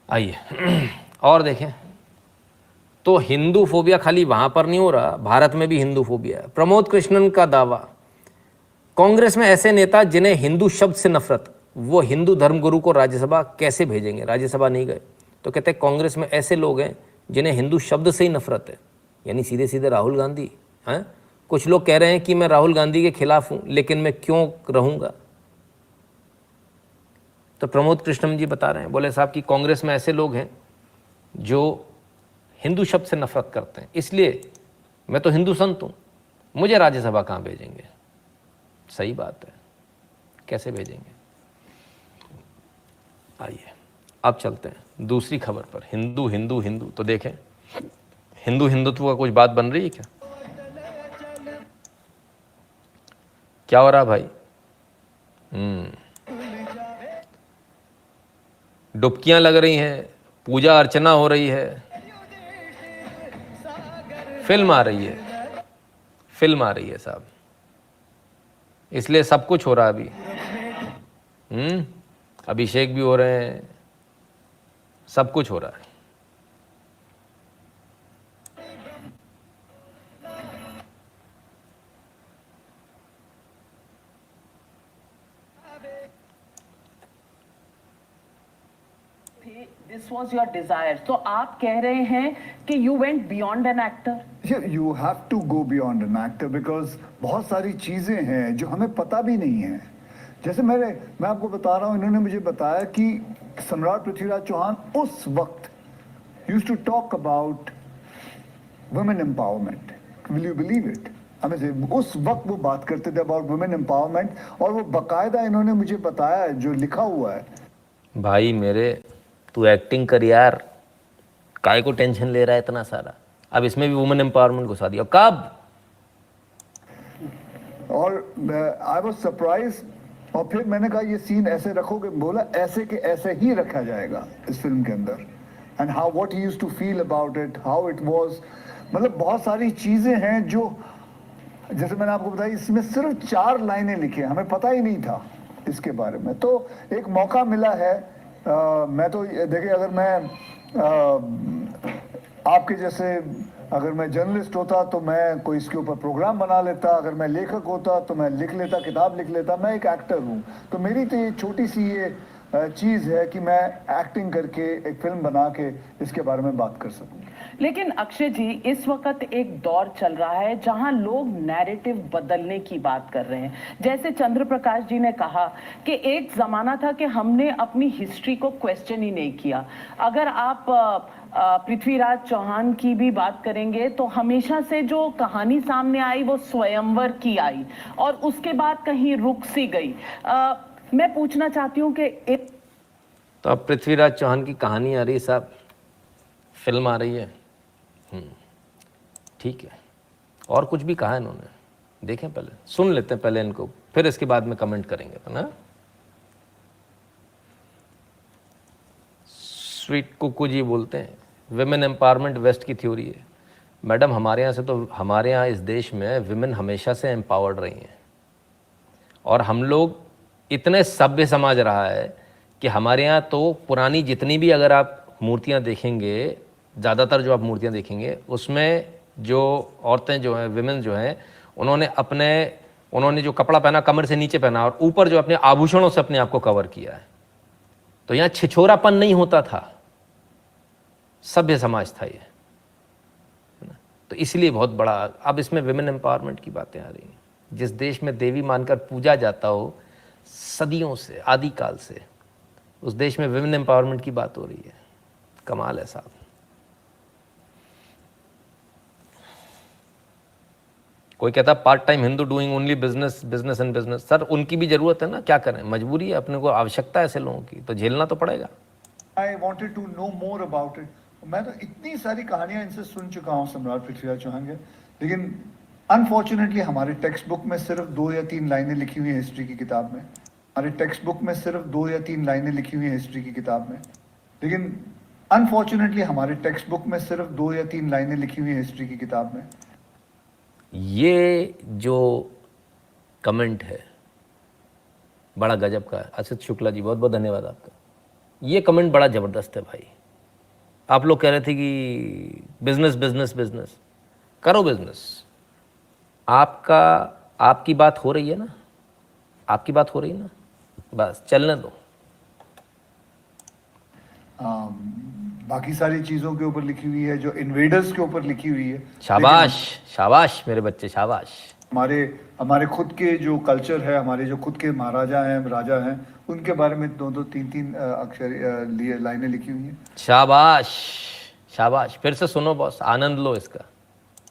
आइए और देखें तो हिंदू फोबिया खाली वहां पर नहीं हो रहा, भारत में भी हिंदू फोबिया है। प्रमोद कृष्णन का दावा, कांग्रेस में ऐसे नेता जिन्हें हिंदू शब्द से नफरत, वो हिंदू धर्मगुरु को राज्यसभा कैसे भेजेंगे? राज्यसभा नहीं गए तो कहते हैं कांग्रेस में ऐसे लोग हैं जिन्हें हिंदू शब्द से ही नफरत है, यानी सीधे सीधे राहुल गांधी हैं। कुछ लोग कह रहे हैं कि मैं राहुल गांधी के खिलाफ हूं, लेकिन मैं क्यों रहूंगा? तो प्रमोद कृष्णन जी बता रहे हैं, बोले साहब कि कांग्रेस में ऐसे लोग हैं जो हिंदू शब्द से नफरत करते हैं, इसलिए मैं तो हिंदू संत हूं, मुझे राज्यसभा कहां भेजेंगे? सही बात है, कैसे भेजेंगे? आइए अब चलते हैं दूसरी खबर पर। हिंदू हिंदू हिंदू, तो देखें हिंदू हिंदुत्व का कुछ बात बन रही है क्या? क्या हो रहा भाई? डुबकियां लग रही हैं, पूजा अर्चना हो रही है, फिल्म आ रही है, फिल्म आ रही है साहब, इसलिए सब कुछ हो रहा है अभी। अभिषेक भी हो रहे हैं, सब कुछ हो रहा है। This was your desire. तो आप कह रहे हैं कि you went beyond an actor? You have to go beyond an actor because बहुत सारी चीजें हैं जो हमें पता भी नहीं है। जैसे मैं आपको बता रहा हूँ, इन्होंने मुझे बताया कि सम्राट पृथ्वीराज चौहान उस वक्त used to talk about women empowerment. Will you believe it? हमें उस वक्त वो बात करते थे about women empowerment, और वो बकायदा इन्होंने मुझे बताया जो लिखा हुआ है। भाई मेरे, तू एक्टिंग कर यार, काय को टेंशन ले रहा है इतना सारा? अब इसमें भी वुमेन एम्पावरमेंट घुसा दिया, कब? और आई वाज सरप्राइज, और फिर मैंने कहा ये सीन ऐसे रखोगे? बोला ऐसे के ऐसे ही रखा जाएगा इस फिल्म के अंदर। And how what he used to feel about it, how it was, मतलब बहुत सारी चीजें हैं जो, जैसे मैंने आपको बताया, इसमें सिर्फ 4 लाइनें लिखी हैं, हमें पता ही नहीं था इसके बारे में। तो एक मौका मिला है। मैं तो देखिए, अगर मैं आपके जैसे, अगर मैं जर्नलिस्ट होता तो मैं कोई इसके ऊपर प्रोग्राम बना लेता, अगर मैं लेखक होता तो मैं लिख लेता, किताब लिख लेता। मैं एक एक्टर हूँ, तो मेरी तो ये छोटी सी ये चीज़ है कि मैं एक्टिंग करके एक फिल्म बना के इसके बारे में बात कर सकूँ। लेकिन अक्षय जी, इस वक्त एक दौर चल रहा है जहां लोग नैरेटिव बदलने की बात कर रहे हैं। जैसे चंद्र प्रकाश जी ने कहा कि एक जमाना था कि हमने अपनी हिस्ट्री को क्वेश्चन ही नहीं किया। अगर आप पृथ्वीराज चौहान की भी बात करेंगे तो हमेशा से जो कहानी सामने आई वो स्वयंवर की आई, और उसके बाद कहीं रुक सी गई। मैं पूछना चाहती हूँ कि तो अब पृथ्वीराज चौहान की कहानी आ रही है साहब, फिल्म आ रही है। ठीक है, और कुछ भी कहा इन्होंने, देखें पहले, सुन लेते हैं पहले इनको, फिर इसके बाद में कमेंट करेंगे तो ना। स्वीट कुकू जी बोलते हैं विमेन एम्पावरमेंट वेस्ट की थ्योरी है। मैडम हमारे यहाँ से तो, हमारे यहाँ इस देश में विमेन हमेशा से एम्पावर्ड रही हैं, और हम लोग इतने सभ्य समाज रहा है कि हमारे यहाँ तो पुरानी जितनी भी अगर आप मूर्तियाँ देखेंगे, ज़्यादातर जो आप मूर्तियाँ देखेंगे उसमें जो औरतें जो हैं, विमेन जो हैं, उन्होंने जो कपड़ा पहना कमर से नीचे पहना, और ऊपर जो अपने आभूषणों से अपने आप को कवर किया है। तो यहाँ छिछोरापन नहीं होता था, सभ्य समाज था ये, तो इसलिए बहुत बड़ा अब इसमें विमेन एम्पावरमेंट की बातें आ रही हैं। जिस देश में देवी मानकर पूजा जाता हो सदियों से, आदिकाल से, उस देश में विमेन एम्पावरमेंट की बात हो रही है। कमाल है साहब। कोई कहता है part time Hindu doing only business, business and business. Sir उनकी भी जरूरत है ना, क्या करें, मजबूरी है, अपने को आवश्यकता है ऐसे लोगों की, तो झेलना तो पड़ेगा। I wanted to know more about it. मैं तो इतनी सारी कहानियां इनसे सुन चुका हूँ सम्राट पृथ्वीराज चौहान के, लेकिन अनफॉर्चुनेटली हमारे टेक्स्ट बुक में सिर्फ 2 या 3 लाइनें लिखी हुई है हिस्ट्री की किताब में। हमारे टेक्स्ट बुक में सिर्फ 2 या 3 लाइनें लिखी हुई है हिस्ट्री की किताब में, लेकिन अनफॉर्चुनेटली हमारे टेक्स्ट बुक में सिर्फ 2 या 3 लाइनें लिखी हुई है हिस्ट्री की किताब में। ये जो कमेंट है बड़ा गजब का है। असित शुक्ला जी बहुत बहुत धन्यवाद आपका। ये कमेंट बड़ा ज़बरदस्त है भाई। आप लोग कह रहे थे कि बिजनेस बिजनेस बिजनेस, करो बिजनेस। आपकी बात हो रही है ना, आपकी बात हो रही है ना, बस चलने दो। बाकी सारी चीज़ों के ऊपर लिखी हुई है, जो इन्वेडर्स के ऊपर लिखी हुई है। शाबाश शाबाश मेरे बच्चे, शाबाश। हमारे हमारे खुद के जो कल्चर है, हमारे जो खुद के महाराजा हैं, राजा हैं, उनके बारे में दो दो तीन तीन अक्षर लाइनें लिखी हुई हैं। शाबाश शाबाश, फिर से सुनो बॉस, आनंद लो इसका।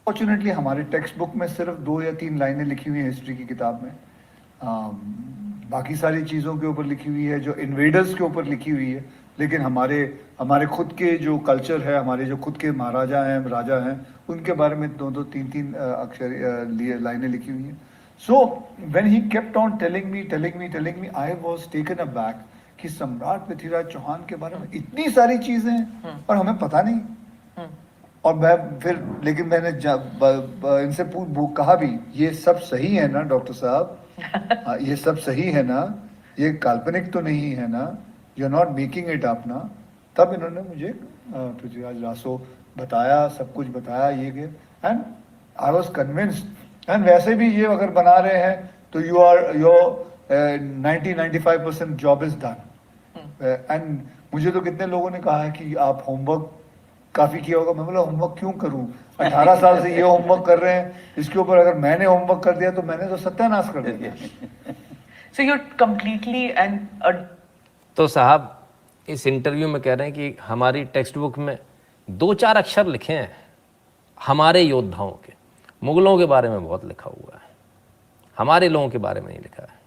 फॉर्चुनेटली हमारे टेक्स्ट बुक में सिर्फ 2 या 3 लाइनें लिखी हुई हैं हिस्ट्री की किताब में। बाकी सारी चीज़ों के ऊपर लिखी हुई है, जो इन्वेडर्स के ऊपर लिखी हुई है। लेकिन हमारे हमारे खुद के जो कल्चर है, हमारे जो खुद के महाराजा हैं, राजा हैं, उनके बारे में दो दो तीन तीन अक्षर लाइनें लिखी हुई हैं। So when he kept on telling me, I was taken aback कि सम्राट पृथ्वीराज चौहान के बारे में इतनी सारी चीज़ें हैं और हमें पता नहीं। और मैं फिर, लेकिन मैंने इनसे कहा भी, ये सब सही है ना डॉक्टर साहब? ये सब सही है ना? ये काल्पनिक तो नहीं है ना? You are not making it up ना? तब इन्होंने मुझे पृथ्वीराज रासो बताया, सब कुछ बताया ये के, and I was convinced. And वैसे भी ये अगर बना रहे हैं तो your 90-95% job is done. And मुझे तो कितने लोगों ने कहा है कि आप होमवर्क काफी किया होगा। मैं बोला होमवर्क क्यों करूं? 18 साल से ये होमवर्क कर रहे हैं, इसके ऊपर अगर मैंने होमवर्क कर दिया तो मैंने तो सत्यानाश कर दिया। So you're completely and तो साहब इस इंटरव्यू में कह रहे हैं कि हमारी टेक्स्ट बुक में 2-4 अक्षर लिखे हैं हमारे योद्धाओं के। मुगलों के बारे में बहुत लिखा हुआ है, हमारे लोगों के बारे में नहीं लिखा है।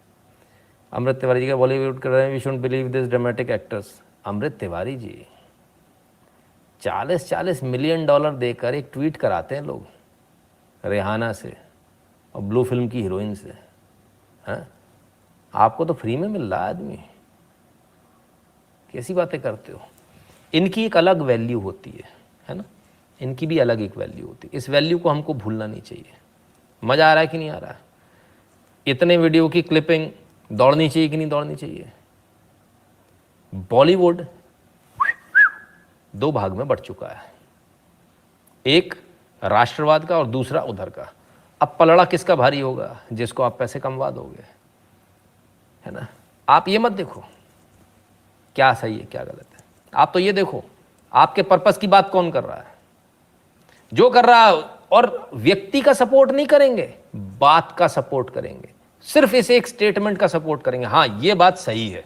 अमृत तिवारी जी का बॉलीवुड कर रहे हैं, we should believe this dramatic actors. Amrit Tiwari ji 40-40 million dollar देकर एक ट्वीट कराते हैं लोग रेहाना से और ब्लू फिल्म की हीरोइन से। हैं? आपको तो फ्री में मिल रहा है आदमी, कैसी बातें करते हो? इनकी एक अलग वैल्यू होती है ना? इनकी भी अलग एक वैल्यू होती है। इस वैल्यू को हमको भूलना नहीं चाहिए। मज़ा आ रहा है कि नहीं आ रहा है? इतने वीडियो की क्लिपिंग दौड़नी चाहिए कि नहीं दौड़नी चाहिए? बॉलीवुड 2 भाग में बढ़ चुका है, एक राष्ट्रवाद का और दूसरा उधर का। अब पलड़ा किसका भारी होगा? जिसको आप पैसे कमवा दोगे, है ना? आप ये मत देखो क्या सही है क्या गलत है, आप तो ये देखो आपके पर्पस की बात कौन कर रहा है, जो कर रहा है। और व्यक्ति का सपोर्ट नहीं करेंगे, बात का सपोर्ट करेंगे, सिर्फ इस एक स्टेटमेंट का सपोर्ट करेंगे। हाँ ये बात सही है।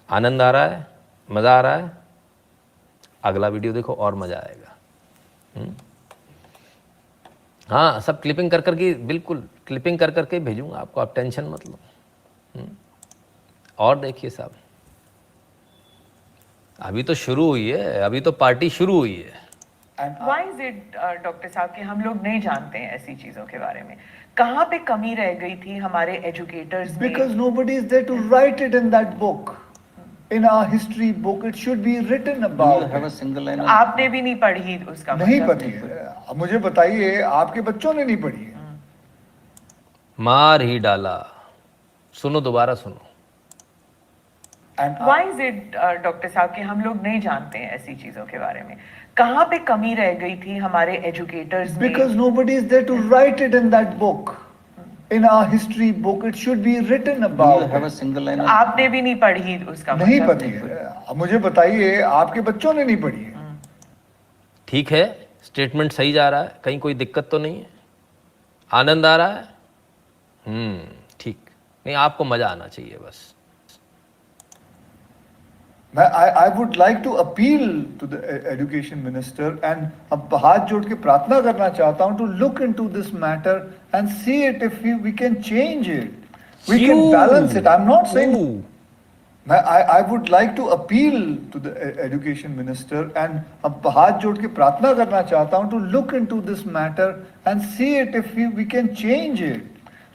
आनंद आ रहा है, मजा आ रहा है? अगला वीडियो देखो और मजा आएगा। हाँ सब क्लिपिंग कर करके, बिल्कुल क्लिपिंग कर करके भेजूंगा आपको, आप टेंशन मत लो। और देखिए साहब, अभी तो शुरू हुई है, अभी तो पार्टी शुरू हुई है। why is it डॉक्टर साहब कि हम लोग नहीं जानते हैं ऐसी चीजों के बारे में? कहाँ पे कमी रह गई थी हमारे एजुकेटर्स में? Because nobody is there to write it in that book. In our history book, it should be written about. You have a single line. आपने भी नहीं पढ़ी उसका नहीं मतलब? पढ़ी है। अब मुझे बताइए, आपके बच्चों ने नहीं पढ़ी है? मार ही डाला। सुनो, दोबारा सुनो। And why is it doctor साहब कि हम लोग नहीं जानते हैं ऐसी चीजों के बारे में? कहाँ पे कमी रह गई थी हमारे एजुकेटर्स में? because nobody is there to write it in that book. In our history book, it should be written You about. have a single line. आपने भी नहीं पढ़ी उसका नहीं मतलब? पढ़ी है। अब मुझे बताइए, आपके बच्चों ने नहीं पढ़ी है? ठीक है, स्टेटमेंट सही जा रहा है, कहीं कोई दिक्कत तो नहीं है? आनंद आ रहा है? ठीक। नहीं, आपको मजा आना चाहिए बस। I would like to appeal to the education minister and अब हाथ जोड़ के प्रार्थना करना चाहता हूँ to look into this matter and see it if we can change it. We can balance it. I'm not saying. I would like to appeal to the education minister and अब हाथ जोड़ के प्रार्थना करना चाहता हूँ to look into this matter and see it if we can change it.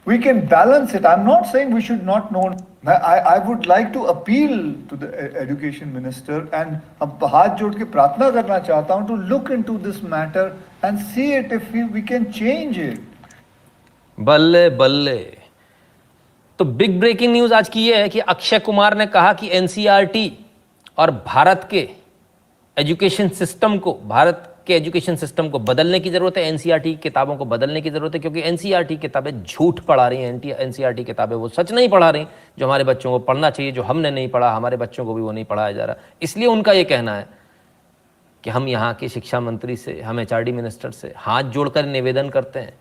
We can balance it. I'm not saying we should not know. I would like to appeal to the education minister and अब हाथ जोड़ के प्रार्थना करना चाहता हूँ to look into this matter and see it if we can change it. बल्ले बल्ले। तो बिग ब्रेकिंग न्यूज आज की ये है कि अक्षय कुमार ने कहा कि एनसीईआरटी और भारत के एजुकेशन सिस्टम को, भारत के एजुकेशन सिस्टम को बदलने की ज़रूरत है, एनसीईआरटी किताबों को बदलने की ज़रूरत है, क्योंकि एनसीईआरटी किताबें झूठ पढ़ा रही हैं। एनसीईआरटी किताबें वो सच नहीं पढ़ा रही जो हमारे बच्चों को पढ़ना चाहिए, जो हमने नहीं पढ़ा, हमारे बच्चों को भी वो नहीं पढ़ाया जा रहा। इसलिए उनका ये कहना है कि हम यहाँ के शिक्षा मंत्री से, हम एचआरडी मिनिस्टर से हाथ जोड़कर निवेदन करते हैं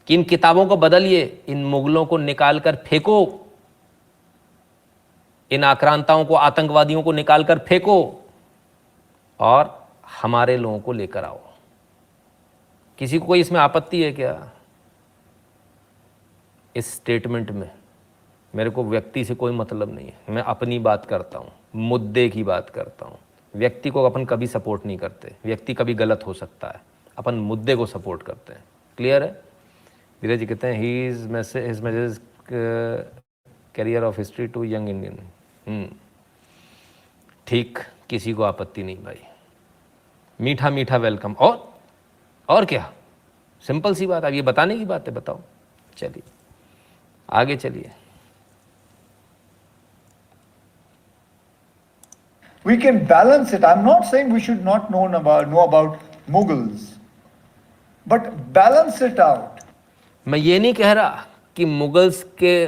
कि इन किताबों को बदलिए, इन मुगलों को निकाल कर फेंको, इन आक्रांताओं को, आतंकवादियों को निकाल कर फेंको और हमारे लोगों को लेकर आओ। किसी को कोई इसमें आपत्ति है क्या? इस स्टेटमेंट में मेरे को व्यक्ति से कोई मतलब नहीं है, मैं अपनी बात करता हूँ, मुद्दे की बात करता हूँ। व्यक्ति को अपन कभी सपोर्ट नहीं करते, व्यक्ति कभी गलत हो सकता है, अपन मुद्दे को सपोर्ट करते हैं। क्लियर है? धीरज जी कहते हैं his message carrier of history to young Indian. ठीक, किसी को आपत्ति नहीं भाई। मीठा मीठा वेलकम। और क्या, सिंपल सी बात। अब ये बताने की बात है, बताओ। चलिए आगे चलिए। We can balance it. I'm not saying we should not know about Mughals, but balance it out. मैं ये नहीं कह रहा कि मुगल्स के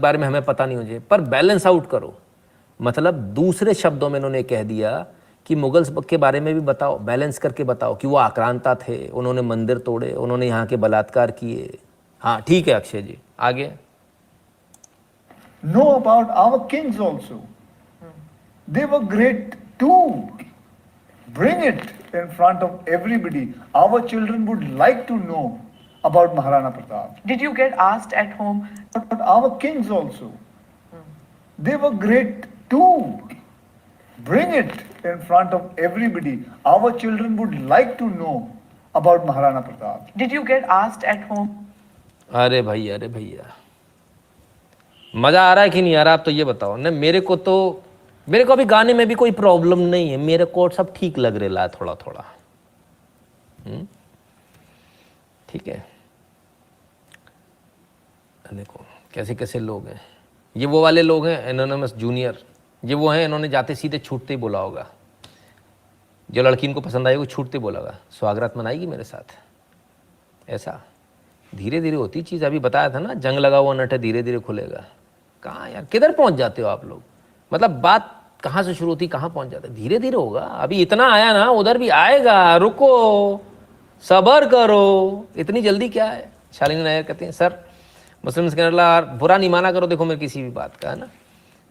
बारे में हमें पता नहीं हो जाए, पर बैलेंस आउट करो। मतलब दूसरे शब्दों में इन्होंने कह दिया कि मुगल्स के बारे में भी बताओ, बैलेंस करके बताओ कि वो आक्रांता थे, उन्होंने मंदिर तोड़े, उन्होंने यहाँ के बलात्कार किए। हाँ ठीक है अक्षय जी, आगे। Know about our kings also. They were great too. Bring it in front of everybody. Our children would like to know about Maharana Pratap. Did you get asked at home? But our kings also. They were great too. Bring it in front of everybody. Our children would like to know about Maharana Pratap. Did you get asked at home? अरे भैया मजा आ रहा है कि नहीं आ रहा? आप तो ये बताओ ना। मेरे को अभी गाने में भी कोई प्रॉब्लम नहीं है, मेरे को सब ठीक लग रहा है थोड़ा थोड़ा। ठीक है। देखो कैसे कैसे लोग हैं ये। वो वाले लोग हैं एनोनिमस जूनियर, ये वो हैं, इन्होंने जाते सीधे छूटते ही बोला होगा, जो लड़की इनको पसंद आई वो छूटते बोला होगा स्वागत मनाएगी मेरे साथ। ऐसा धीरे धीरे होती चीज़। अभी बताया था ना, जंग लगा हुआ नट है धीरे धीरे खुलेगा। कहाँ यार, किधर पहुंच जाते हो आप लोग? मतलब बात कहाँ से शुरू होती कहाँ पहुंच जाते? धीरे धीरे होगा। अभी इतना आया ना, उधर भी आएगा, रुको, सबर करो, इतनी जल्दी क्या है? शालिनी नायर कहते हैं सर मुस्लिम केरला, बुरा नहीं माना करो देखो मेरी किसी भी बात का, है ना,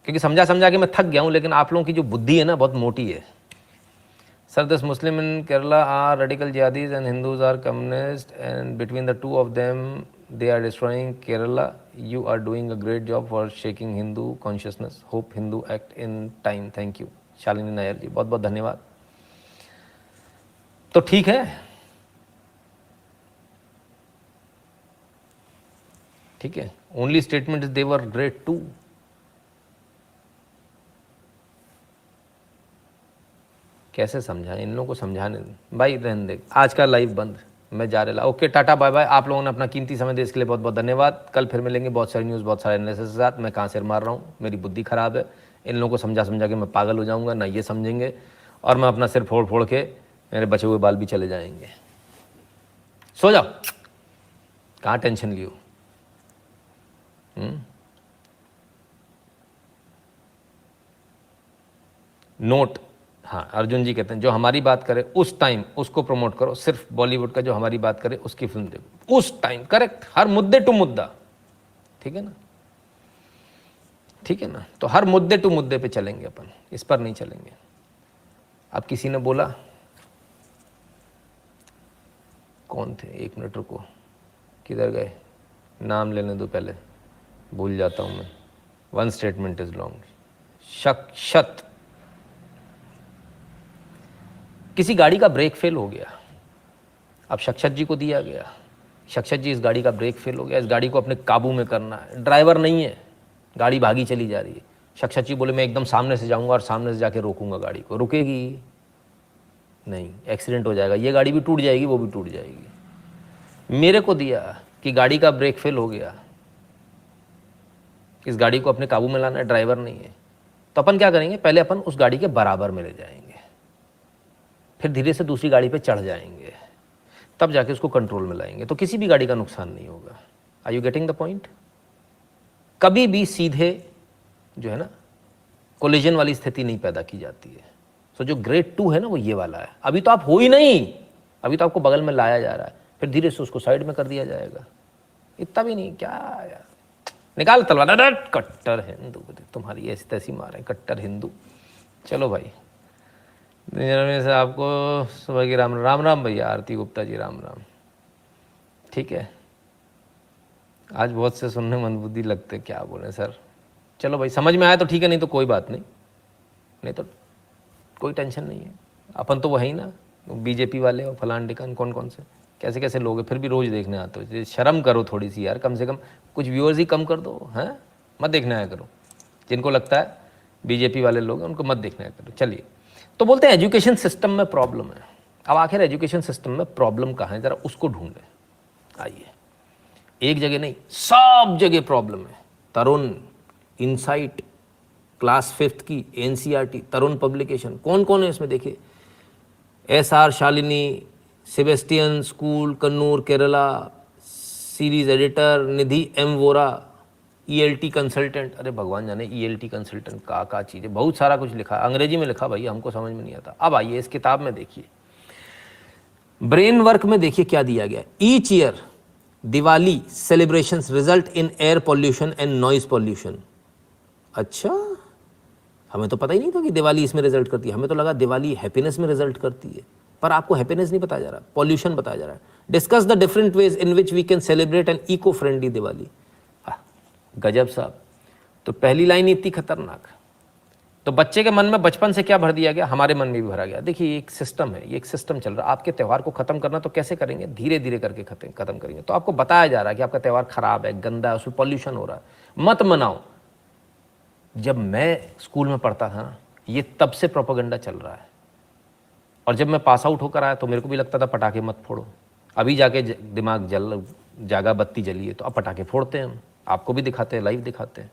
क्योंकि समझा के मैं थक गया हूँ, लेकिन आप लोगों की जो बुद्धि है ना बहुत मोटी है। Sir this Muslim in Kerala are radical jihadis and Hindus are communist and between the two of them they are destroying Kerala. You are doing a great job for shaking Hindu consciousness. Hope Hindu act in time. Thank you. Shalini Nair ji बहुत बहुत धन्यवाद। तो ठीक है, ठीक है। Only statement is they were great too. कैसे समझाएं इन लोगों को? समझाने भाई रहने दे। आज का लाइव बंद, मैं जा रहा। Okay tata bye bye. आप लोगों ने अपना कीमती समय दिया इसके लिए बहुत बहुत धन्यवाद। कल फिर मिलेंगे बहुत सारी न्यूज़, बहुत सारे एनालिसिस के साथ। मैं कहाँ सिर मार रहा हूँ, मेरी बुद्धि खराब है। इन लोगों को समझा के मैं पागल हो जाऊँगा, ना ये समझेंगे, और मैं अपना सिर फोड़ के मेरे बचे हुए बाल भी चले जाएंगे। सो जाओ, कहाँ टेंशन लियो। नोट, हाँ अर्जुन जी कहते हैं जो हमारी बात करे उस टाइम उसको प्रमोट करो। सिर्फ बॉलीवुड का जो हमारी बात करे उसकी फिल्म देखो उस टाइम। करेक्ट, हर मुद्दे टू मुद्दा। ठीक है ना, ठीक है ना। तो हर मुद्दे टू मुद्दे पे चलेंगे अपन, इस पर नहीं चलेंगे। अब किसी ने बोला, कौन थे, एक मिनट रुको, किधर गए, नाम लेने दो पहले, भूल जाता हूं मैं। One statement is long. शक्षत, किसी गाड़ी का ब्रेक फेल हो गया, अब शक्षत जी को दिया गया, शक्षत जी इस गाड़ी का ब्रेक फेल हो गया, इस गाड़ी को अपने काबू में करना है। ड्राइवर नहीं है, गाड़ी भागी चली जा रही है। शक्षत जी बोले मैं एकदम सामने से जाऊंगा और सामने से जाके रोकूंगा गाड़ी को। रुकेगी नहीं, एक्सीडेंट हो जाएगा, ये गाड़ी भी टूट जाएगी, वो भी टूट जाएगी। मेरे को दिया कि गाड़ी का ब्रेक फेल हो गया, इस गाड़ी को अपने काबू में लाना है, ड्राइवर नहीं है, तो अपन क्या करेंगे, पहले अपन उस गाड़ी के बराबर में ले जाएंगे। फिर धीरे से दूसरी गाड़ी पे चढ़ जाएंगे, तब जाके उसको कंट्रोल में लाएंगे, तो किसी भी गाड़ी का नुकसान नहीं होगा। Are you getting the point? कभी भी सीधे जो है ना कोलिजन वाली स्थिति नहीं पैदा की जाती है। सो जो ग्रेड 2 है ना वो ये वाला है। अभी तो आप हो ही नहीं, अभी तो आपको बगल में लाया जा रहा है, फिर धीरे से उसको साइड में कर दिया जाएगा। इतना भी नहीं, क्या यार, निकाल तलवार, कट्टर हिंदू, तुम्हारी ऐसी तैसी मार है, कट्टर हिंदू। चलो भाई, से आपको सुबह की राम राम भैया, आरती गुप्ता जी राम राम। ठीक है, आज बहुत से सुनने मंदबुद्धि लगते, क्या बोले सर। चलो भाई, समझ में आया तो ठीक है, नहीं तो कोई बात नहीं, नहीं तो कोई टेंशन नहीं है। अपन तो वो है ही ना, बीजेपी वाले और फलान ढिकान कौन कौन से कैसे कैसे लोग हैं, फिर भी रोज़ देखने आते हो। शर्म करो थोड़ी सी यार, कम से कम कुछ व्यूअर्स ही कम कर दो, हैं, मत देखने आया करो। जिनको लगता है बीजेपी वाले लोग हैं उनको मत देखने आया करो। चलिए, तो बोलते हैं एजुकेशन सिस्टम में प्रॉब्लम है। अब आखिर एजुकेशन सिस्टम में प्रॉब्लम कहाँ है, ज़रा उसको ढूंढें। आइए, एक जगह नहीं, सब जगह प्रॉब्लम है। तरुण, इनसाइट, क्लास 5th की एनसीईआरटी, तरुण पब्लिकेशन, कौन कौन है इसमें देखिए। SR Shalini, Sebastian school, Kannur, Kerala, series editor Nidhi M Vora, ELT consultant. अरे भगवान जाने ELT कंसल्टेंट का चीज़ है, बहुत सारा कुछ लिखा, अंग्रेजी में लिखा भाई, हमको समझ में नहीं आता। अब आइए इस किताब में देखिए, ब्रेन वर्क में देखिए क्या दिया गया। Each year Diwali celebrations result in air pollution and noise pollution. अच्छा, हमें तो पता ही नहीं था कि दिवाली इसमें रिजल्ट करती है, हमें तो लगा दिवाली हैप्पीनेस में रिजल्ट करती है, पर आपको हैप्पीनेस नहीं बताया जा रहा, पॉल्यूशन बताया जा रहा है। Discuss the different ways in which we can celebrate an eco friendly Diwali. गजब साहब, तो पहली लाइन इतनी खतरनाक। तो बच्चे के मन में बचपन से क्या भर दिया गया, हमारे मन में भी भरा गया। देखिए, एक सिस्टम है, ये एक सिस्टम चल रहा है। आपके त्यौहार को खत्म करना तो कैसे करेंगे, धीरे धीरे करके खत्म करेंगे। तो आपको बताया जा रहा है कि आपका त्यौहार खराब है, गंदा है, उसमें पॉल्यूशन हो रहा है, मत मनाओ। जब मैं स्कूल में पढ़ता था ना, ये तब से प्रोपेगेंडा चल रहा है, और जब मैं पास आउट होकर आया तो मेरे को भी लगता था पटाखे मत फोड़ो। अभी जाके दिमाग जागा, बत्ती जली है, तो अब पटाखे फोड़ते हैं हम, आपको भी दिखाते हैं, लाइव दिखाते हैं।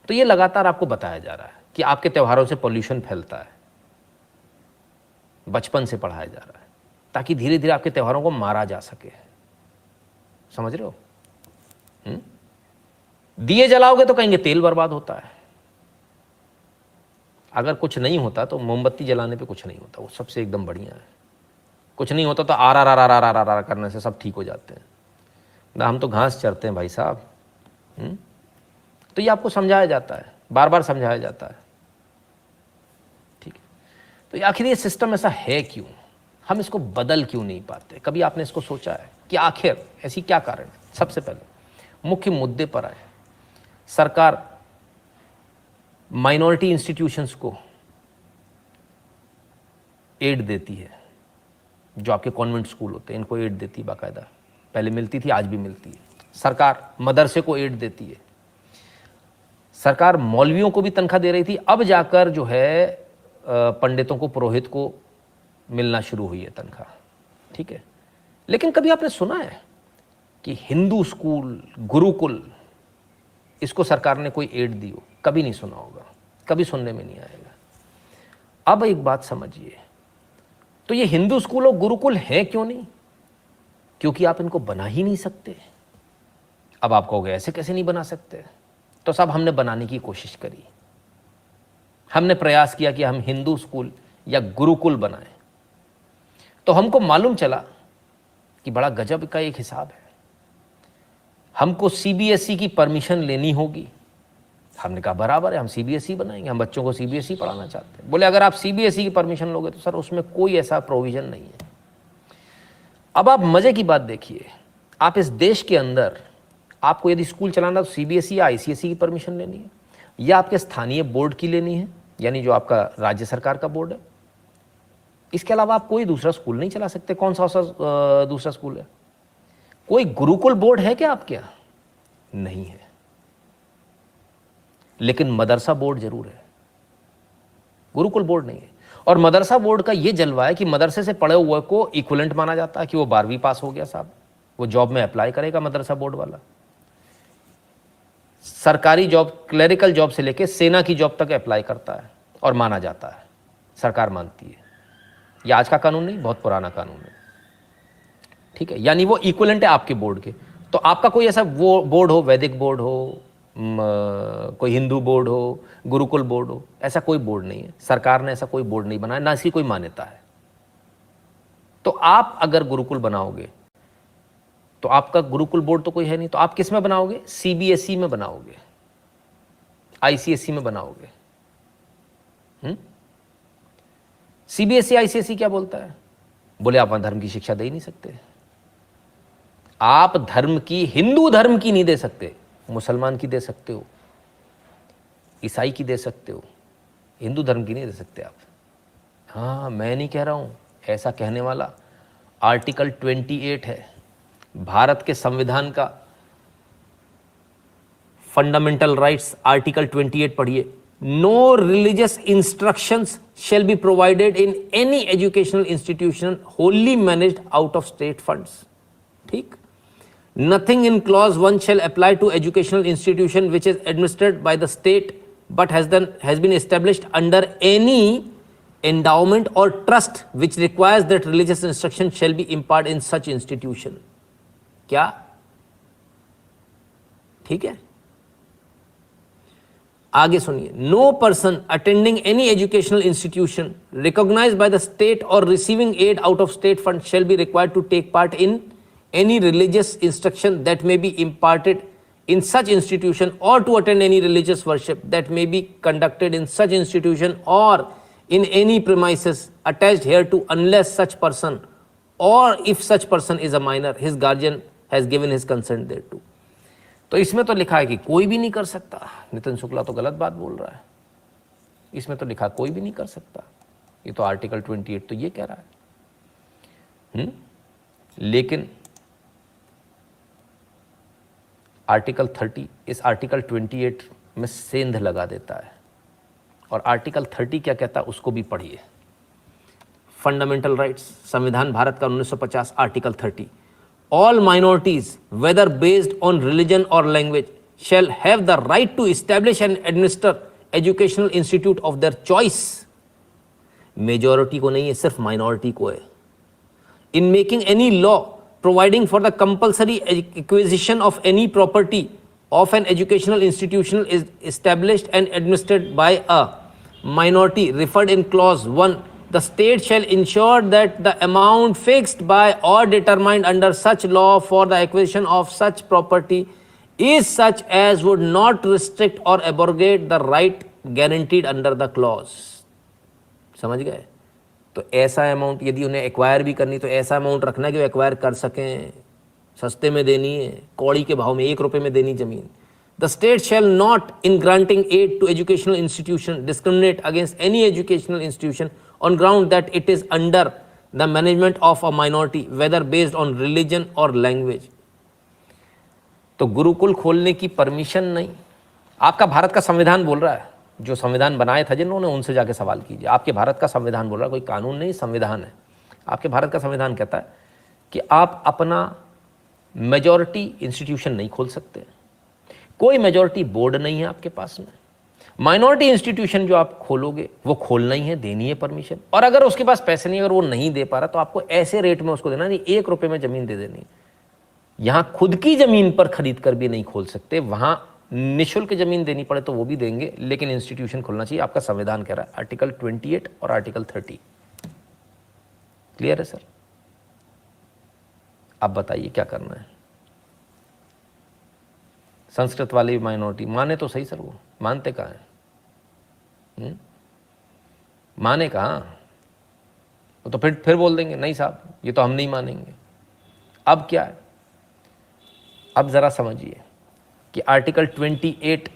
तो ये लगातार आपको बताया जा रहा है कि आपके त्योहारों से पॉल्यूशन फैलता है, बचपन से पढ़ाया जा रहा है, ताकि धीरे धीरे आपके त्योहारों को मारा जा सके। समझ रहे हो? दिए जलाओगे तो कहेंगे तेल बर्बाद होता है। अगर कुछ नहीं होता तो मोमबत्ती जलाने पे कुछ नहीं होता, वो सबसे एकदम बढ़िया है। कुछ नहीं होता तो आर करने से सब ठीक हो जाते हैं ना। हम तो घास चरते हैं भाई साहब। तो ये आपको समझाया जाता है, बार बार समझाया जाता है। ठीक है, तो आखिर ये सिस्टम ऐसा है क्यों, हम इसको बदल क्यों नहीं पाते? कभी आपने इसको सोचा है कि आखिर ऐसी क्या कारण है? सबसे पहले मुख्य मुद्दे पर आए। सरकार माइनॉरिटी इंस्टीट्यूशंस को एड देती है, जो आपके कॉन्वेंट स्कूल होते हैं इनको एड देती है बाकायदा, पहले मिलती थी, आज भी मिलती है। सरकार मदरसे को एड देती है, सरकार मौलवियों को भी तनख्वाह दे रही थी, अब जाकर जो है पंडितों को, पुरोहित को मिलना शुरू हुई है तनख्वाह। ठीक है, लेकिन कभी आपने सुना है कि हिंदू स्कूल, गुरुकुल, इसको सरकार ने कोई एड दी हो? कभी नहीं सुना होगा, कभी सुनने में नहीं आएगा। अब एक बात समझिए, तो ये हिंदू स्कूल और गुरुकुल है क्यों नहीं? क्योंकि आप इनको बना ही नहीं सकते। अब आप कहोगे ऐसे कैसे नहीं बना सकते? तो सब हमने बनाने की कोशिश करी, हमने प्रयास किया कि हम हिंदू स्कूल या गुरुकुल बनाएं। तो हमको मालूम चला कि बड़ा गजब का एक हिसाब है, हमको सीबीएसई की परमिशन लेनी होगी। हमने कहा बराबर है, हम सीबीएसई बनाएंगे, हम बच्चों को सीबीएसई पढ़ाना चाहते हैं। बोले अगर आप सीबीएसई की परमिशन लोगे तो सर उसमें कोई ऐसा प्रोविजन नहीं है। अब आप मजे की बात देखिए, आप इस देश के अंदर आपको यदि स्कूल चलाना तो सीबीएसई या आईसीएसई की परमिशन लेनी है, या आपके स्थानीय बोर्ड की लेनी है, यानी जो आपका राज्य सरकार का बोर्ड है। इसके अलावा आप कोई दूसरा स्कूल नहीं चला सकते। कौन सा दूसरा स्कूल है? कोई गुरुकुल बोर्ड है क्या आपके यहाँ? नहीं है, लेकिन मदरसा बोर्ड जरूर है, गुरुकुल बोर्ड नहीं है। और मदरसा बोर्ड का यह जलवा है कि मदरसे से पढ़े हुए को इक्विवेलेंट माना जाता है कि वो 12वीं पास हो गया साहब, वो जॉब में अप्लाई करेगा मदरसा बोर्ड वाला। सरकारी जॉब, क्लरिकल जॉब से लेके सेना की जॉब तक अप्लाई करता है और माना जाता है, सरकार मानती है। ये आज का कानून नहीं, बहुत पुराना कानून है, ठीक है। यानी वो इक्विवेलेंट है आपके बोर्ड के। तो आपका कोई ऐसा वो बोर्ड हो, वैदिक बोर्ड हो, कोई हिंदू बोर्ड हो, गुरुकुल बोर्ड हो, ऐसा कोई बोर्ड नहीं है। सरकार ने ऐसा कोई बोर्ड नहीं बनाया, ना इसकी कोई मान्यता है। तो आप अगर गुरुकुल बनाओगे तो आपका गुरुकुल बोर्ड तो कोई है नहीं, तो आप किस में बनाओगे? सीबीएसई में बनाओगे, आईसीएसई में बनाओगे। सीबीएसई आईसीएसई क्या बोलता है? बोले आप वहां धर्म की शिक्षा दे ही नहीं सकते। आप धर्म की, हिंदू धर्म की नहीं दे सकते, मुसलमान की दे सकते हो, ईसाई की दे सकते हो, हिंदू धर्म की नहीं दे सकते आप। हाँ, मैं नहीं कह रहा हूं, ऐसा कहने वाला आर्टिकल 28 है भारत के संविधान का, फंडामेंटल राइट्स, आर्टिकल 28 पढ़िए। No religious instructions shall be provided in any educational institution wholly managed out of state funds. ठीक? Nothing in clause 1 shall apply to educational institution which is administered by the state but has been established under any endowment or trust which requires that religious instruction shall be imparted in such institution. क्या? ठीक है? आगे सुनिए। No person attending any educational institution recognised by the state और receiving aid out of state fund shall be required to take part in any religious instruction that may be imparted in such institution or to attend any religious worship that may be conducted in such institution or in any premises attached hereto unless such person or if such person is a minor his guardian has given his consent thereto. तो इसमें तो लिखा है कि कोई भी नहीं कर सकता। नितिन शुक्ला तो गलत बात बोल रहा है, इसमें तो लिखा कोई भी नहीं कर सकता। ये तो आर्टिकल 28 तो ये कह रहा है। लेकिन आर्टिकल 30 इस आर्टिकल 28 में सेंध लगा देता है। और आर्टिकल 30 क्या कहता है उसको भी पढ़िए। फंडामेंटल राइट्स, संविधान भारत का 1950, article 30, all minorities whether based on religion or language shall have the right to establish and administer educational institute of their choice. Majority को नहीं है, सिर्फ माइनॉरिटी को है। In making any law providing for the compulsory acquisition of any property of an educational institution is established and administered by a minority referred in clause 1, the state shall ensure that the amount fixed by or determined under such law for the acquisition of such property is such as would not restrict or abrogate the right guaranteed under the clause. समझ गए? तो ऐसा amount यदि उन्हें acquire भी करनी तो ऐसा अमाउंट रखना है कि वो एक्वायर कर सकें, सस्ते में देनी है, कौड़ी के भाव में 1 रुपये में देनी जमीन। The state shall not in granting aid to educational institution discriminate against any educational institution on ground that it is under the management of a minority whether based on religion or language. तो गुरुकुल खोलने की permission नहीं। आपका भारत का संविधान बोल रहा है, जो संविधान बनाए था जिन्होंने उनसे जाके सवाल कीजिए। आपके भारत का संविधान बोल रहा है, कोई कानून नहीं, संविधान है। आपके भारत का संविधान कहता है कि आप अपना मेजॉरिटी इंस्टीट्यूशन नहीं खोल सकते, कोई मेजॉरिटी बोर्ड नहीं है आपके पास में। माइनॉरिटी इंस्टीट्यूशन जो आप खोलोगे वो खोलना ही है, देनी है परमिशन। और अगर उसके पास पैसे नहीं, अगर वो नहीं दे पा रहा तो आपको ऐसे रेट में उसको देना नहीं, 1 रुपये में जमीन दे देनी। यहां खुद की जमीन पर खरीद कर भी नहीं खोल सकते, वहां निःशुल्क जमीन देनी पड़े तो वो भी देंगे, लेकिन इंस्टीट्यूशन खोलना चाहिए। आपका संविधान कह रहा है, आर्टिकल 28 और आर्टिकल 30। क्लियर है सर? अब बताइए क्या करना है। संस्कृत वाली माइनॉरिटी माने तो सही सर, वो मानते कहाँ हैं? माने कहाँ? वो तो फिर बोल देंगे नहीं साहब ये तो हम नहीं मानेंगे। अब क्या है, अब जरा समझिए कि आर्टिकल 28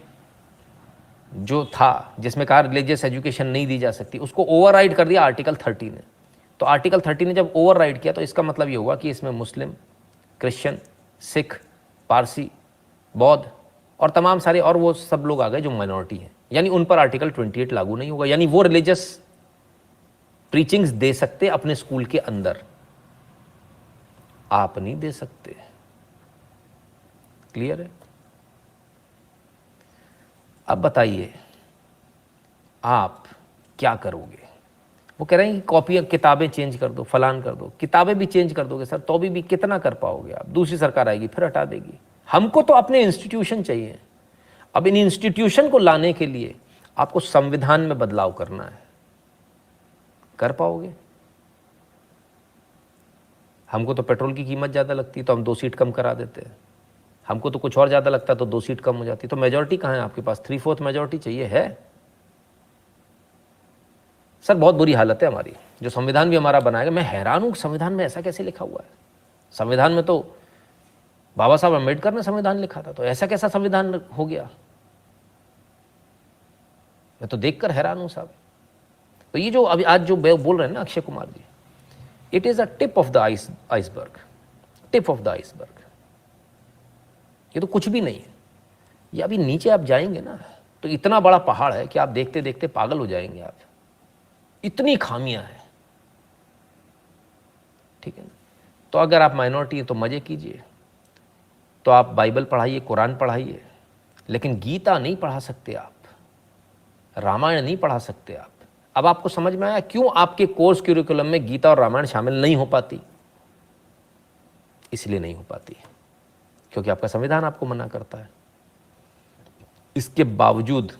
जो था जिसमें कहा रिलीजियस एजुकेशन नहीं दी जा सकती, उसको ओवरराइड कर दिया आर्टिकल 30 ने। तो आर्टिकल 30 ने जब ओवरराइड किया तो इसका मतलब ये हुआ कि इसमें मुस्लिम, क्रिश्चियन, सिख, पारसी, बौद्ध और तमाम सारे और वो सब लोग आ गए जो माइनॉरिटी हैं, यानी उन पर आर्टिकल 28 लागू नहीं होगा। यानी वो रिलीजियस प्रीचिंग्स दे सकते अपने स्कूल के अंदर, आप नहीं दे सकते। क्लियर है? अब बताइए आप क्या करोगे? वो कह रहे हैं कि कॉपियाँ किताबें चेंज कर दो, फलान कर दो। किताबें भी चेंज कर दोगे सर तो भी कितना कर पाओगे आप? दूसरी सरकार आएगी फिर हटा देगी। हमको तो अपने इंस्टीट्यूशन चाहिए। अब इन इंस्टीट्यूशन को लाने के लिए आपको संविधान में बदलाव करना है। कर पाओगे? हमको तो पेट्रोल की कीमत ज़्यादा लगती है तो हम 2 सीट कम करा देते हैं। हमको तो कुछ और ज़्यादा लगता है तो 2 सीट कम हो जाती। तो मेजॉरिटी कहाँ है आपके पास? 3/4 मेजॉरिटी चाहिए है सर। बहुत बुरी हालत है हमारी। जो संविधान भी हमारा बनाएगा, मैं हैरान हूँ संविधान में ऐसा कैसे लिखा हुआ है। संविधान में तो बाबा साहब अम्बेडकर ने संविधान लिखा था, तो ऐसा कैसा संविधान हो गया? मैं तो देखकर हैरान हूँ साहब। तो ये जो अभी आज जो बोल रहे हैं ना Akshay Kumar ji, it is a tip of the iceberg, tip of the iceberg. ये तो कुछ भी नहीं है। ये अभी नीचे आप जाएंगे ना तो इतना बड़ा पहाड़ है कि आप देखते देखते पागल हो जाएंगे आप। इतनी खामियां हैं, ठीक है ना। तो अगर आप माइनॉरिटी हैं तो मजे कीजिए, तो आप बाइबल पढ़ाइए, कुरान पढ़ाइए, लेकिन गीता नहीं पढ़ा सकते आप, रामायण नहीं पढ़ा सकते आप। अब आपको समझ में आया क्यों आपके कोर्स करिकुलम में गीता और रामायण शामिल नहीं हो पाती? इसलिए नहीं हो पाती क्योंकि आपका संविधान आपको मना करता है। इसके बावजूद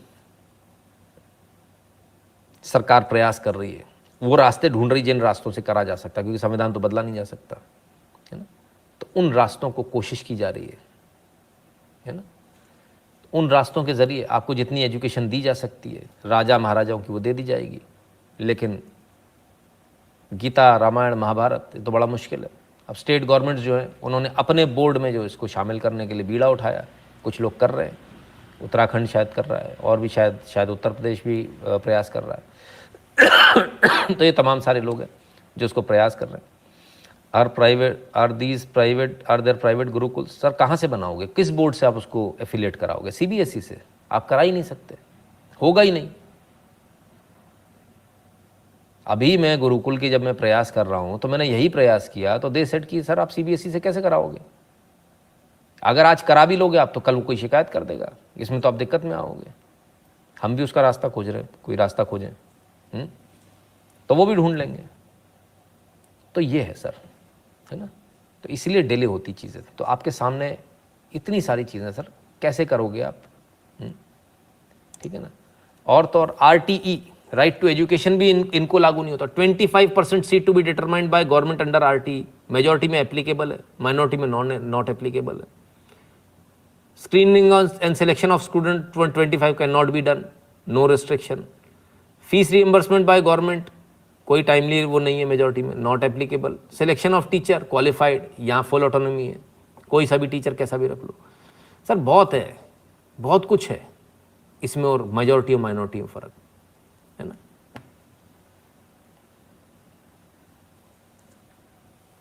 सरकार प्रयास कर रही है, वो रास्ते ढूंढ रही जिन रास्तों से करा जा सकता है, क्योंकि संविधान तो बदला नहीं जा सकता, है ना। तो उन रास्तों को कोशिश की जा रही है ना। उन रास्तों के ज़रिए आपको जितनी एजुकेशन दी जा सकती है राजा महाराजाओं की, वो दे दी जाएगी। लेकिन गीता, रामायण, महाभारत ये तो बड़ा मुश्किल है। अब स्टेट गवर्नमेंट जो है उन्होंने अपने बोर्ड में जो इसको शामिल करने के लिए बीड़ा उठाया। कुछ लोग कर रहे हैं, उत्तराखंड शायद कर रहा है, और भी शायद उत्तर प्रदेश भी प्रयास कर रहा है। तो ये तमाम सारे लोग हैं जो इसको प्रयास कर रहे हैं। Are there private gurukul? Sir कहाँ से बनाओगे? किस बोर्ड से आप उसको एफिलिएट कराओगे? सीबीएसई से आप करा ही नहीं सकते, होगा ही नहीं। अभी मैं गुरुकुल की जब मैं प्रयास कर रहा हूँ तो मैंने यही प्रयास किया, तो दे सेड कि सर आप सीबीएसई से कैसे कराओगे? अगर आज करा भी लोगे आप तो कल कोई शिकायत कर देगा, इसमें तो आप दिक्कत में आओगे। हम भी उसका रास्ता खोज रहे हैं, कोई रास्ता खोजें तो वो भी ढूंढ लेंगे। तो ये है सर, है ना। तो इसलिए डिले होती चीज़ें। तो आपके सामने इतनी सारी चीज़ें सर, कैसे करोगे आप? ठीक है ना। और तो और RTE, राइट टू एजुकेशन भी इनको लागू नहीं होता। 25% seat to be determined by government under RTE। Majority में एप्लीकेबल है, माइनॉरिटी में नॉट एप्लीकेबल है। Screening and selection of student 25 can not be done, no restriction. Fees reimbursement by government, कोई टाइमली वो नहीं है, मेजॉरिटी में not applicable. Selection of teacher qualified, यहाँ फुल ऑटोनॉमी है, कोई सा भी टीचर कैसा भी रख लो। सर बहुत है, बहुत कुछ है इसमें, और मेजॉरिटी और माइनॉरिटी में फ़र्क है ना।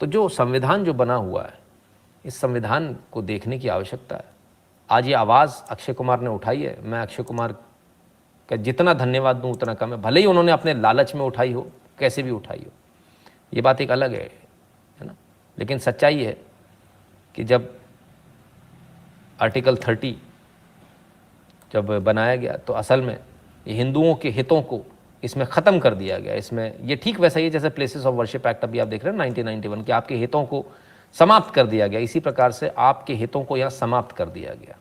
तो जो संविधान जो बना हुआ है, इस संविधान को देखने की आवश्यकता है। आज ये आवाज़ अक्षय कुमार ने उठाई है, मैं अक्षय कुमार का जितना धन्यवाद दूं उतना कम है। भले ही उन्होंने अपने लालच में उठाई हो, कैसे भी उठाई हो, ये बात एक अलग है ना। लेकिन सच्चाई है कि जब आर्टिकल 30 जब बनाया गया तो असल में ये हिंदुओं के हितों को इसमें ख़त्म कर दिया गया। इसमें ये ठीक वैसा ही है जैसे प्लेसेस ऑफ वर्शिप एक्ट अभी आप देख रहे हैं 1991 के, आपके हितों को समाप्त कर दिया गया। इसी प्रकार से आपके हितों को यहाँ समाप्त कर दिया गया।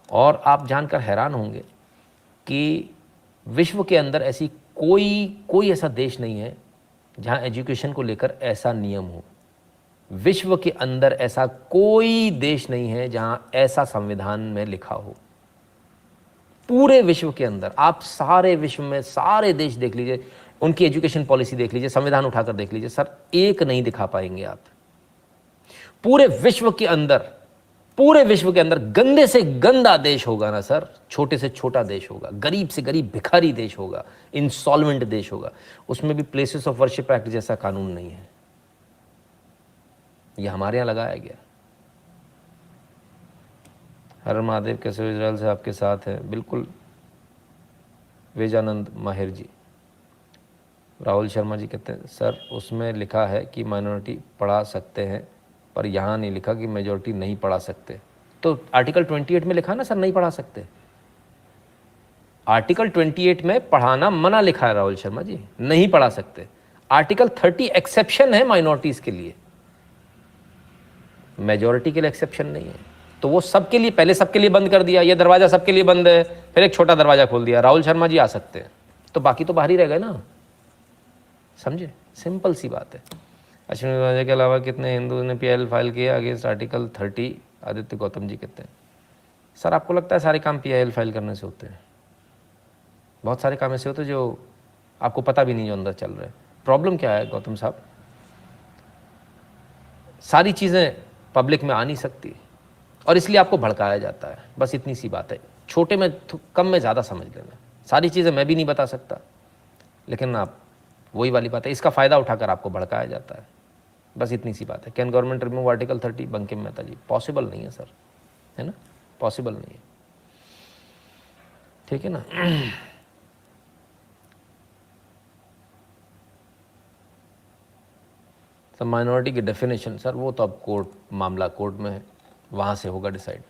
और आप जानकर हैरान होंगे कि विश्व के अंदर ऐसी कोई ऐसा देश नहीं है जहाँ एजुकेशन को लेकर ऐसा नियम हो। विश्व के अंदर ऐसा कोई देश नहीं है जहाँ ऐसा संविधान में लिखा हो। पूरे विश्व के अंदर आप सारे विश्व में सारे देश देख लीजिए, उनकी एजुकेशन पॉलिसी देख लीजिए, संविधान उठाकर देख लीजिए सर, एक नहीं दिखा पाएंगे आप। पूरे विश्व के अंदर गंदे से गंदा देश होगा ना सर, छोटे से छोटा देश होगा, गरीब से गरीब भिखारी देश होगा, इंसॉल्वेंट देश होगा, उसमें भी प्लेसेस ऑफ वर्शिप एक्ट जैसा कानून नहीं है। ये हमारे यहाँ लगाया गया। हर महादेव कैसे इजराइल से आपके साथ है, बिल्कुल। वेजानंद माहिर जी, राहुल शर्मा जी कहते हैं सर उसमें लिखा है कि माइनॉरिटी पढ़ा सकते हैं, पर यहाँ नहीं लिखा कि मेजॉरिटी नहीं पढ़ा सकते। तो आर्टिकल 28 में लिखा ना सर नहीं पढ़ा सकते। आर्टिकल 28 में पढ़ाना मना लिखा है राहुल शर्मा जी, नहीं पढ़ा सकते। आर्टिकल 30 एक्सेप्शन है माइनॉरिटीज के लिए, मेजॉरिटी के लिए एक्सेप्शन नहीं है। तो वो सबके लिए, पहले सबके लिए बंद कर दिया, ये दरवाजा सबके लिए बंद है, फिर एक छोटा दरवाजा खोल दिया, राहुल शर्मा जी आ सकते हैं, तो बाकी तो बाहर ही रह गए ना, समझे? सिंपल सी बात है। अश्विनी वाजे के अलावा कितने हिंदू ने PIL फाइल किया अगेंस्ट आर्टिकल 30? आदित्य गौतम जी कहते हैं सर आपको लगता है सारे काम PIL फाइल करने से होते हैं? बहुत सारे काम ऐसे होते हैं जो आपको पता भी नहीं जो अंदर चल रहे हैं। प्रॉब्लम क्या है गौतम साहब, सारी चीज़ें पब्लिक में आ नहीं सकती और इसलिए आपको भड़काया जाता है, बस इतनी सी बात है। छोटे में कम में ज़्यादा समझ लेना, सारी चीज़ें मैं भी नहीं बता सकता, लेकिन आप वही वाली बात है, इसका फ़ायदा उठाकर आपको भड़काया जाता है, बस इतनी सी बात है। Can government remove article 30? Bankim Mehta ji, possible नहीं है सर, है ना, पॉसिबल नहीं है, ठीक है ना। तो माइनॉरिटी की डेफिनेशन सर वो तो अब कोर्ट, मामला कोर्ट में है, वहाँ से होगा डिसाइड।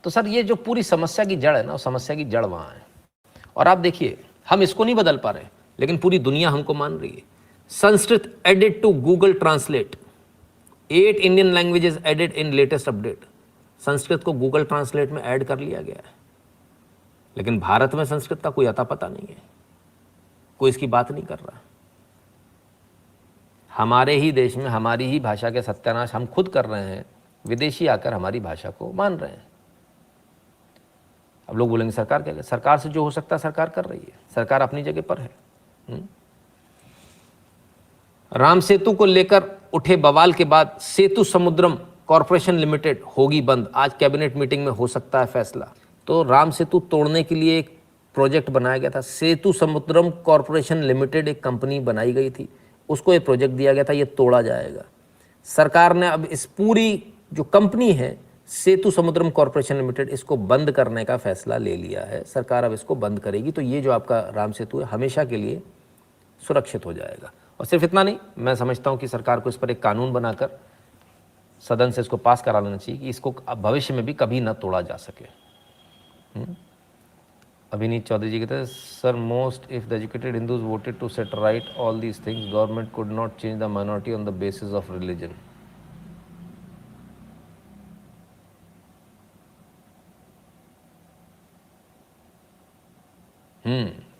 तो सर ये जो पूरी समस्या की जड़ है ना, समस्या की जड़ वहाँ है। और आप देखिए हम इसको नहीं बदल पा रहे, लेकिन पूरी दुनिया हमको मान रही है। Sanskrit added to Google Translate, 8 Indian languages added in latest update. Sanskrit को गूगल ट्रांसलेट में ऐड कर लिया गया है, लेकिन भारत में संस्कृत का कोई अता पता नहीं है, कोई इसकी बात नहीं कर रहा। हमारे ही देश में हमारी ही भाषा के सत्यानाश हम खुद कर रहे हैं, विदेशी आकर हमारी भाषा को मान रहे हैं। अब लोग बोलेंगे सरकार क्या करे? सरकार से जो हो सकता है सरकार कर रही है, सरकार अपनी जगह पर है। राम सेतु को लेकर उठे बवाल के बाद सेतु समुद्रम कॉरपोरेशन लिमिटेड होगी बंद, आज कैबिनेट मीटिंग में हो सकता है फैसला। तो राम सेतु तोड़ने के लिए एक प्रोजेक्ट बनाया गया था, सेतु समुद्रम कॉरपोरेशन लिमिटेड एक कंपनी बनाई गई थी, उसको ये प्रोजेक्ट दिया गया था, ये तोड़ा जाएगा। सरकार ने अब इस पूरी जो कंपनी है सेतु समुद्रम कॉरपोरेशन लिमिटेड, इसको बंद करने का फैसला ले लिया है। सरकार अब इसको बंद करेगी, तो ये जो आपका राम सेतु है हमेशा के लिए सुरक्षित हो जाएगा। और सिर्फ इतना नहीं, मैं समझता हूँ कि सरकार को इस पर एक कानून बनाकर सदन से इसको पास करा लेना चाहिए कि इसको भविष्य में भी कभी न तोड़ा जा सके। अभिनीत चौधरी जी कहते हैं sir most if the educated Hindus voted to set right all these things government could not change the minority on the basis of religion.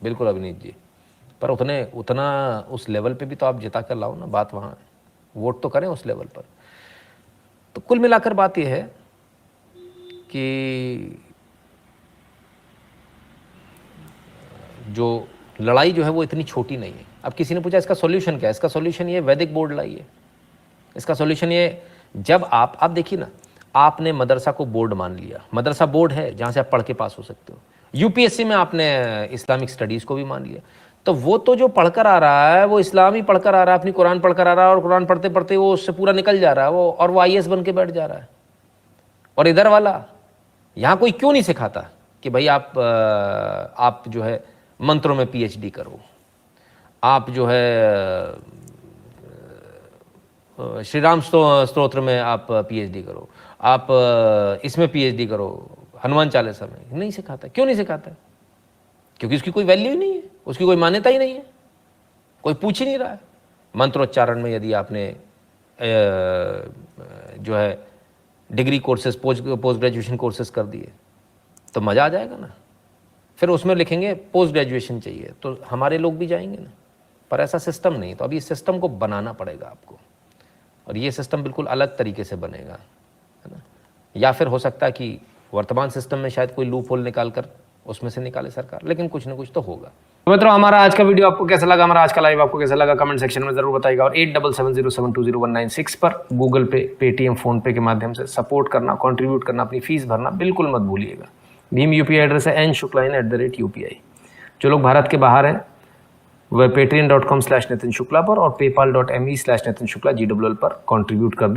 बिल्कुल अभिनीत जी, पर उतना उस लेवल पे भी तो आप जिता कर लाओ ना, बात वहाँ है, वोट तो करें उस लेवल पर। तो कुल मिलाकर बात यह है कि जो लड़ाई जो है वो इतनी छोटी नहीं है। अब किसी ने पूछा इसका सॉल्यूशन क्या है? इसका सॉल्यूशन ये वैदिक बोर्ड लाई है। इसका सॉल्यूशन ये, जब आप देखिए ना, आपने मदरसा को बोर्ड मान लिया, मदरसा बोर्ड है जहाँ से आप पढ़ के पास हो सकते हो। UPSC में आपने इस्लामिक स्टडीज़ को भी मान लिया, तो वो तो जो पढ़कर आ रहा है वो इस्लाम ही पढ़कर आ रहा है, अपनी कुरान पढ़कर आ रहा है, और कुरान पढ़ते पढ़ते वो उससे पूरा निकल जा रहा है, वो और वो IAS बन के बैठ जा रहा है। और इधर वाला, यहाँ कोई क्यों नहीं सिखाता कि भाई आप जो है मंत्रों में PhD करो, आप जो है श्री राम स्तोत्र में आप PhD करो, आप इसमें PhD करो, हनुमान चालीसा में। नहीं सिखाता। क्यों नहीं सिखाता? क्योंकि उसकी कोई वैल्यू ही नहीं है, उसकी कोई मान्यता ही नहीं है, कोई पूछ ही नहीं रहा है। मंत्रोच्चारण में यदि आपने जो है degree courses, post graduation courses कर दिए तो मज़ा आ जाएगा ना। फिर उसमें लिखेंगे पोस्ट ग्रेजुएशन चाहिए, तो हमारे लोग भी जाएंगे ना। पर ऐसा सिस्टम नहीं, तो अभी इस सिस्टम को बनाना पड़ेगा आपको, और ये सिस्टम बिल्कुल अलग तरीके से बनेगा, है ना। या फिर हो सकता है कि वर्तमान सिस्टम में शायद कोई लूप होल निकाल कर उसमें से निकाले सरकार, लेकिन कुछ ना कुछ तो होगा। तो मित्रों, हमारा आज का वीडियो आपको कैसा लगा, हमारा आज का लाइव आपको कैसा लगा, कमेंट सेक्शन में जरूर बताइएगा। और 8770720196 पर गूगल पे, पेटीएम, फोन पे के माध्यम से सपोर्ट करना, कंट्रीब्यूट करना, अपनी फीस भरना बिल्कुल मत भूलिएगा। भीम UPI एड्रेस है n.shukla@UPI। जो लोग भारत के बाहर हैं वह patreon.com/नितिन शुक्ला पर और paypal.me/नितिन शुक्ला GWL पर कंट्रीब्यूट कर दें।